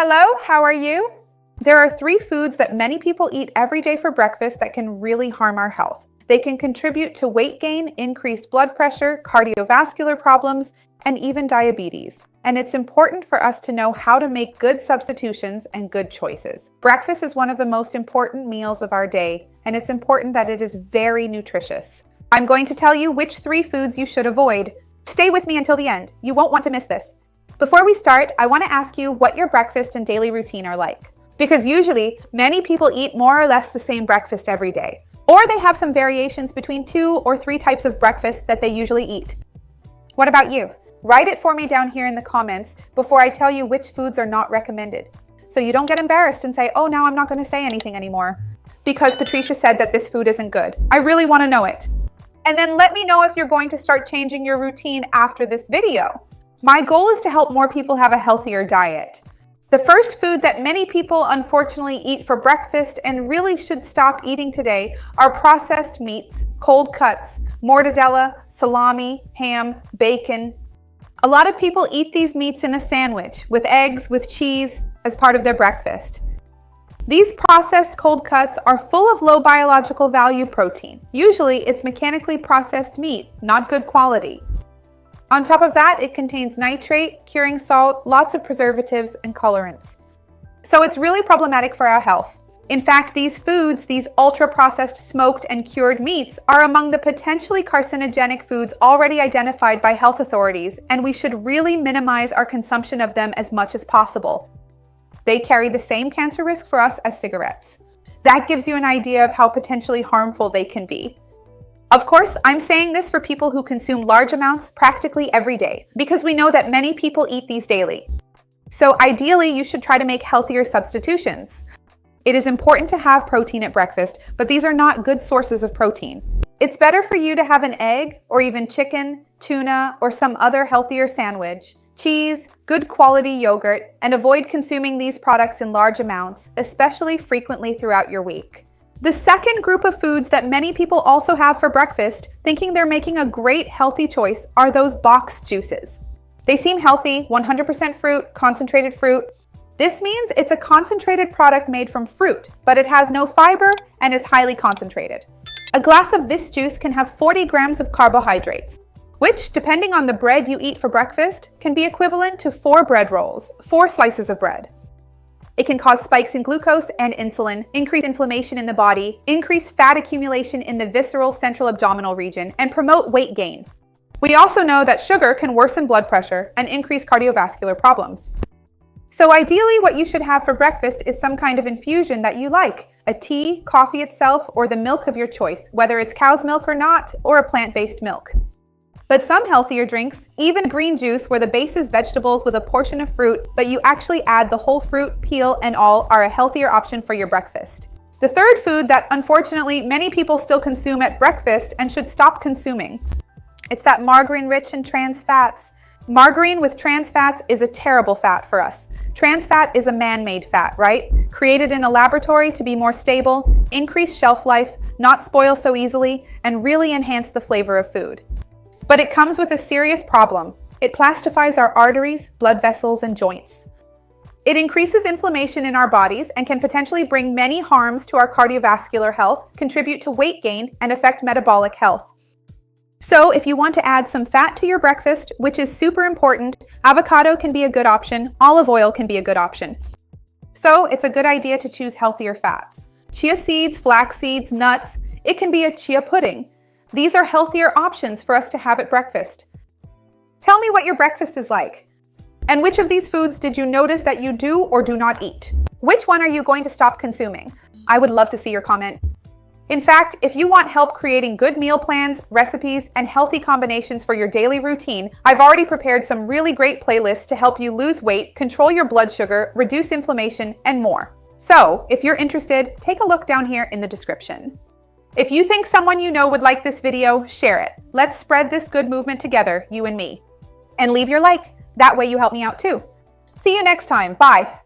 Hello, how are you? There are 3 foods that many people eat every day for breakfast that can really harm our health. They can contribute to weight gain, increased blood pressure, cardiovascular problems, and even diabetes. And it's important for us to know how to make good substitutions and good choices. Breakfast is one of the most important meals of our day, and it's important that it is very nutritious. I'm going to tell you which 3 foods you should avoid. Stay with me until the end. You won't want to miss this. Before we start, I want to ask you what your breakfast and daily routine are like. Because usually, many people eat more or less the same breakfast every day. Or they have some variations between 2 or 3 types of breakfast that they usually eat. What about you? Write it for me down here in the comments before I tell you which foods are not recommended. So you don't get embarrassed and say, oh, now I'm not going to say anything anymore because Patricia said that this food isn't good. I really want to know it. And then let me know if you're going to start changing your routine after this video. My goal is to help more people have a healthier diet. The first food that many people unfortunately eat for breakfast and really should stop eating today are processed meats, cold cuts, mortadella, salami, ham, bacon. A lot of people eat these meats in a sandwich with eggs, with cheese as part of their breakfast. These processed cold cuts are full of low biological value protein. Usually it's mechanically processed meat, not good quality. On top of that, it contains nitrate, curing salt, lots of preservatives, and colorants. So it's really problematic for our health. In fact, these foods, these ultra-processed smoked and cured meats, are among the potentially carcinogenic foods already identified by health authorities, and we should really minimize our consumption of them as much as possible. They carry the same cancer risk for us as cigarettes. That gives you an idea of how potentially harmful they can be. Of course, I'm saying this for people who consume large amounts practically every day, because we know that many people eat these daily. So ideally, you should try to make healthier substitutions. It is important to have protein at breakfast, but these are not good sources of protein. It's better for you to have an egg, or even chicken, tuna, or some other healthier sandwich, cheese, good quality yogurt, and avoid consuming these products in large amounts, especially frequently throughout your week. The second group of foods that many people also have for breakfast, thinking they're making a great healthy choice, are those boxed juices. They seem healthy, 100% fruit, concentrated fruit. This means it's a concentrated product made from fruit, but it has no fiber and is highly concentrated. A glass of this juice can have 40 grams of carbohydrates, which, depending on the bread you eat for breakfast, can be equivalent to 4 bread rolls, 4 slices of bread. It can cause spikes in glucose and insulin, increase inflammation in the body, increase fat accumulation in the visceral central abdominal region, and promote weight gain. We also know that sugar can worsen blood pressure and increase cardiovascular problems. So ideally, what you should have for breakfast is some kind of infusion that you like, a tea, coffee itself, or the milk of your choice, whether it's cow's milk or not, or a plant-based milk. But some healthier drinks, even green juice where the base is vegetables with a portion of fruit, but you actually add the whole fruit, peel, and all, are a healthier option for your breakfast. The third food that unfortunately many people still consume at breakfast and should stop consuming. It's that margarine-rich and trans fats. Margarine with trans fats is a terrible fat for us. Trans fat is a man-made fat, right? Created in a laboratory to be more stable, increase shelf life, not spoil so easily, and really enhance the flavor of food. But it comes with a serious problem. It plastifies our arteries, blood vessels, and joints. It increases inflammation in our bodies and can potentially bring many harms to our cardiovascular health, contribute to weight gain, and affect metabolic health. So if you want to add some fat to your breakfast, which is super important, avocado can be a good option, olive oil can be a good option. So it's a good idea to choose healthier fats. Chia seeds, flax seeds, nuts, it can be a chia pudding. These are healthier options for us to have at breakfast. Tell me what your breakfast is like. And which of these foods did you notice that you do or do not eat? Which one are you going to stop consuming? I would love to see your comment. In fact, if you want help creating good meal plans, recipes, and healthy combinations for your daily routine, I've already prepared some really great playlists to help you lose weight, control your blood sugar, reduce inflammation, and more. So, if you're interested, take a look down here in the description. If you think someone you know would like this video, share it. Let's spread this good movement together, you and me. And leave your like. That way you help me out too. See you next time. Bye.